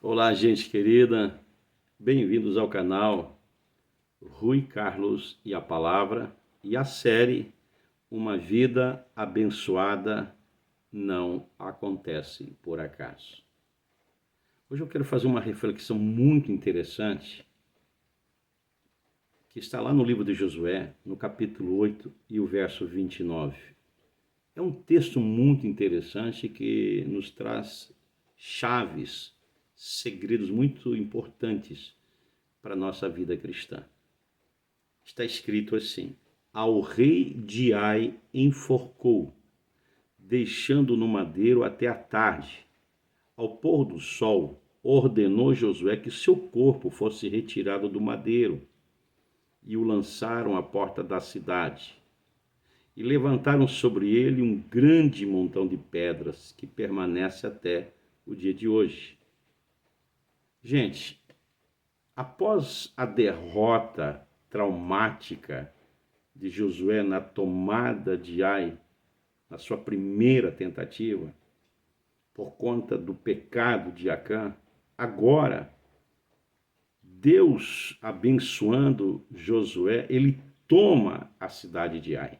Olá, gente querida, bem-vindos ao canal Rui Carlos e a Palavra e a série Uma Vida Abençoada Não Acontece por Acaso. Hoje eu quero fazer uma reflexão muito interessante que está lá no livro de Josué, no capítulo 8 e o verso 29. É um texto muito interessante que nos traz chaves, segredos muito importantes para a nossa vida cristã. Está escrito assim: ao rei de Ai enforcou, deixando no madeiro até a tarde. Ao pôr do sol, ordenou Josué que seu corpo fosse retirado do madeiro, e o lançaram à porta da cidade. E levantaram sobre ele um grande montão de pedras, que permanece até o dia de hoje. Gente, após a derrota traumática de Josué na tomada de Ai, na sua primeira tentativa, por conta do pecado de Acã, agora, Deus abençoando Josué, ele toma a cidade de Ai.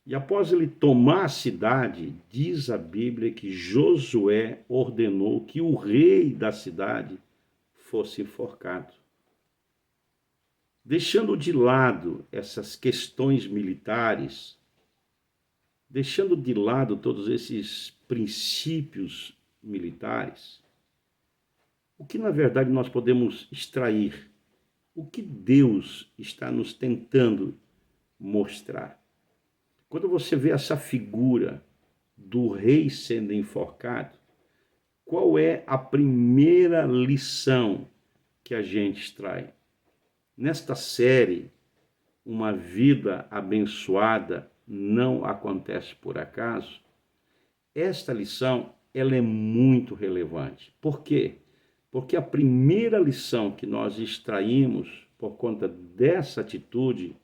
E após ele tomar a cidade, diz a Bíblia que Josué ordenou que o rei da cidade fosse enforcado. Deixando de lado essas questões militares, deixando de lado todos esses princípios militares, o que na verdade nós podemos extrair? O que Deus está nos tentando mostrar? Quando você vê essa figura do rei sendo enforcado, qual é a primeira lição que a gente extrai? Nesta série, Uma Vida Abençoada Não Acontece por Acaso, esta lição ela é muito relevante. Por quê? Porque a primeira lição que nós extraímos por conta dessa atitude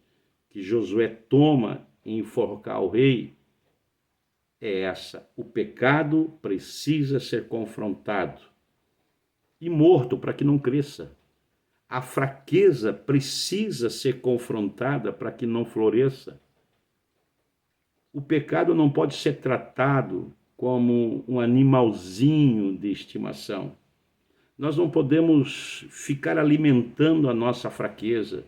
que Josué toma em enforcar o rei é essa: o pecado precisa ser confrontado e morto para que não cresça. A fraqueza precisa ser confrontada para que não floresça. O pecado não pode ser tratado como um animalzinho de estimação. Nós não podemos ficar alimentando a nossa fraqueza,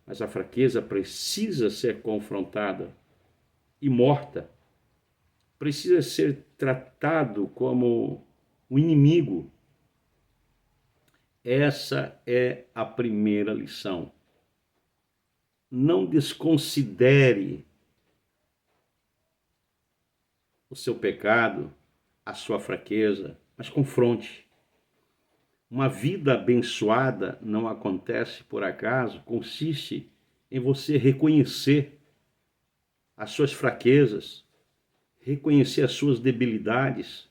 mas a fraqueza precisa ser confrontada e morta. Precisa ser tratado como um inimigo. Essa é a primeira lição. Não desconsidere o seu pecado, a sua fraqueza, mas confronte. Uma vida abençoada não acontece por acaso, consiste em você reconhecer as suas fraquezas, reconhecer as suas debilidades,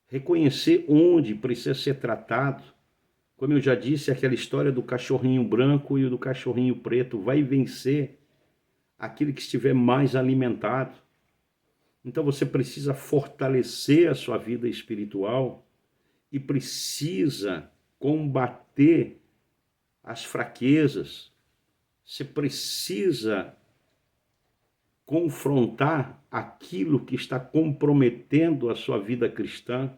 reconhecer onde precisa ser tratado. Como eu já disse, aquela história do cachorrinho branco e do cachorrinho preto vai vencer aquele que estiver mais alimentado. Então você precisa fortalecer a sua vida espiritual e precisa combater as fraquezas. Você precisa confrontar aquilo que está comprometendo a sua vida cristã,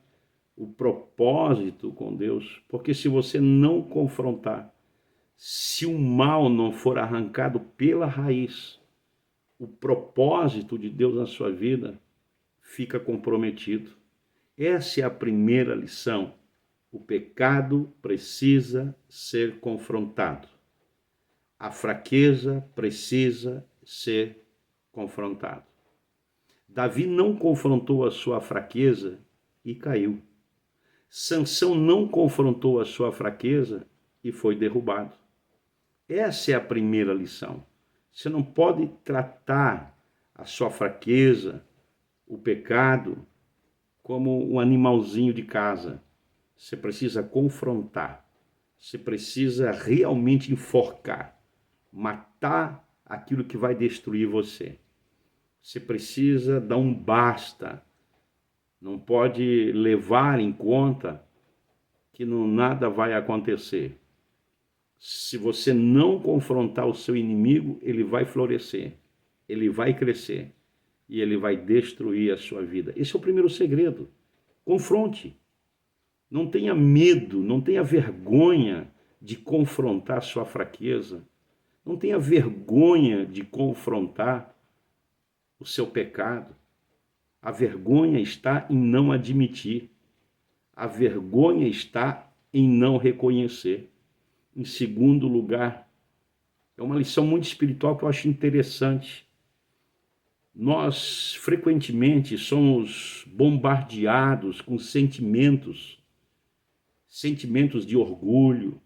o propósito com Deus, porque se você não confrontar, se o mal não for arrancado pela raiz, o propósito de Deus na sua vida fica comprometido. Essa é a primeira lição. O pecado precisa ser confrontado. A fraqueza precisa ser confrontado. Davi não confrontou a sua fraqueza e caiu. Sansão não confrontou a sua fraqueza e foi derrubado. Essa é a primeira lição. Você não pode tratar a sua fraqueza, o pecado, como um animalzinho de casa. Você precisa confrontar. Você precisa realmente enforcar, matar aquilo que vai destruir você. Você precisa dar um basta. Não pode levar em conta que nada vai acontecer. Se você não confrontar o seu inimigo, ele vai florescer, ele vai crescer e ele vai destruir a sua vida. Esse é o primeiro segredo. Confronte. Não tenha medo, não tenha vergonha de confrontar a sua fraqueza. Não tenha vergonha de confrontar o seu pecado. A vergonha está em não admitir. A vergonha está em não reconhecer. Em segundo lugar, é uma lição muito espiritual que eu acho interessante. Nós, frequentemente, somos bombardeados com sentimentos de orgulho,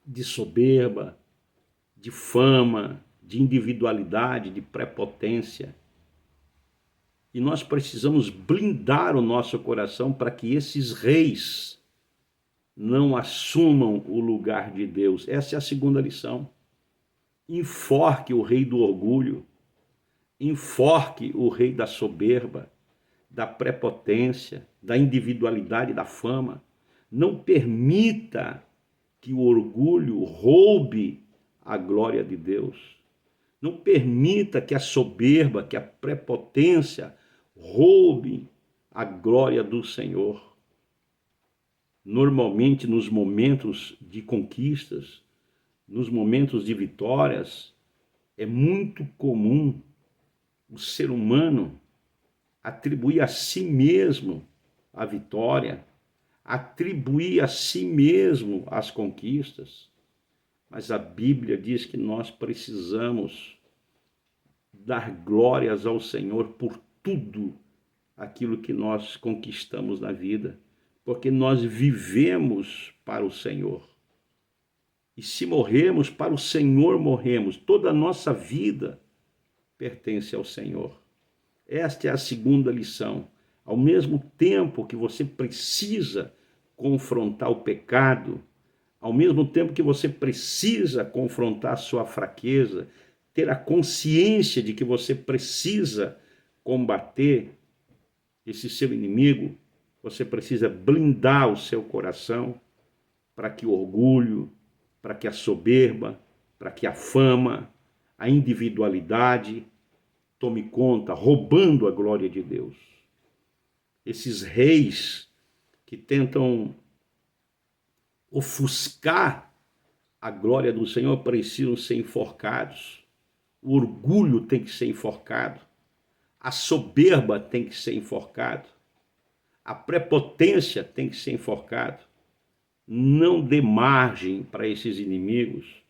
de soberba, de fama, de individualidade, de prepotência. E nós precisamos blindar o nosso coração para que esses reis não assumam o lugar de Deus. Essa é a segunda lição. Enforque o rei do orgulho, enforque o rei da soberba, da prepotência, da individualidade, da fama. Não permita que o orgulho roube a glória de Deus. Não permita que a soberba, que a prepotência roube a glória do Senhor. Normalmente, nos momentos de conquistas, nos momentos de vitórias, é muito comum o ser humano atribuir a si mesmo a vitória, atribuir a si mesmo as conquistas. Mas a Bíblia diz que nós precisamos dar glórias ao Senhor por tudo aquilo que nós conquistamos na vida, porque nós vivemos para o Senhor. E se morremos, para o Senhor morremos. Toda a nossa vida pertence ao Senhor. Esta é a segunda lição. Ao mesmo tempo que você precisa confrontar o pecado, ao mesmo tempo que você precisa confrontar a sua fraqueza, ter a consciência de que você precisa combater esse seu inimigo, você precisa blindar o seu coração para que o orgulho, para que a soberba, para que a fama, a individualidade tome conta, roubando a glória de Deus. Esses reis que tentam ofuscar a glória do Senhor precisam ser enforcados. O orgulho tem que ser enforcado. A soberba tem que ser enforcado. A prepotência tem que ser enforcado. Não dê margem para esses inimigos.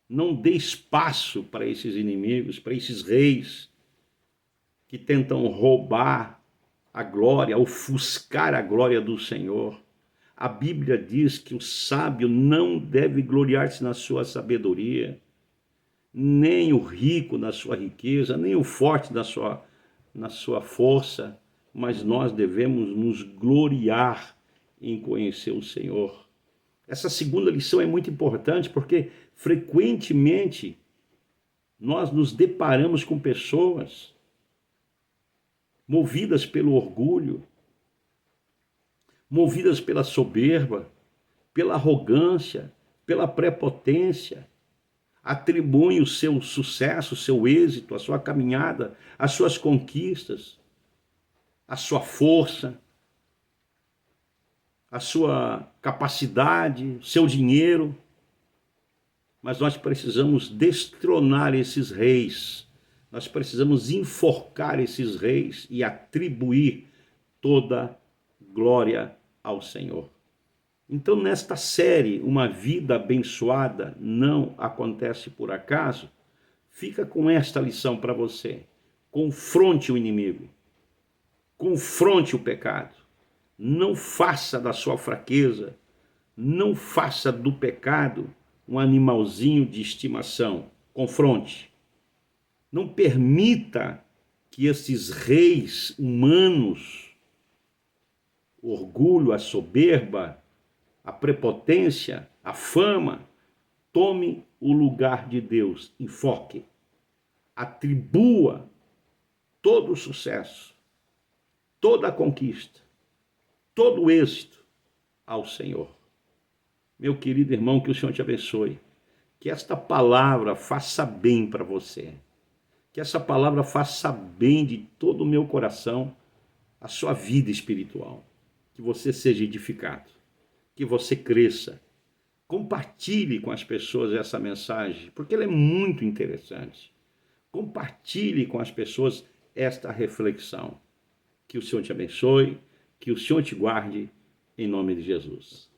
Não dê espaço para esses inimigos, para esses reis que tentam roubar a glória, ofuscar a glória do Senhor. A Bíblia diz que o sábio não deve gloriar-se na sua sabedoria, nem o rico na sua riqueza, nem o forte na sua força, mas nós devemos nos gloriar em conhecer o Senhor. Essa segunda lição é muito importante porque frequentemente nós nos deparamos com pessoas movidas pelo orgulho, movidas pela soberba, pela arrogância, pela prepotência, atribuem o seu sucesso, o seu êxito, a sua caminhada, as suas conquistas, a sua força, a sua capacidade, o seu dinheiro. Mas nós precisamos destronar esses reis, nós precisamos enforcar esses reis e atribuir toda glória ao Senhor. Então, nesta série, Uma Vida Abençoada Não Acontece por Acaso, fica com esta lição para você. Confronte o inimigo, confronte o pecado, não faça da sua fraqueza, não faça do pecado um animalzinho de estimação. Confronte. Não permita que esses reis humanos, o orgulho, a soberba, a prepotência, a fama, tome o lugar de Deus. Enfoque. Atribua todo o sucesso, toda a conquista, todo o êxito, ao Senhor. Meu querido irmão, que o Senhor te abençoe. Que esta palavra faça bem para você. Que essa palavra faça bem de todo o meu coração a sua vida espiritual. Que você seja edificado. Que você cresça. Compartilhe com as pessoas essa mensagem, porque ela é muito interessante. Compartilhe com as pessoas esta reflexão. Que o Senhor te abençoe, que o Senhor te guarde, em nome de Jesus.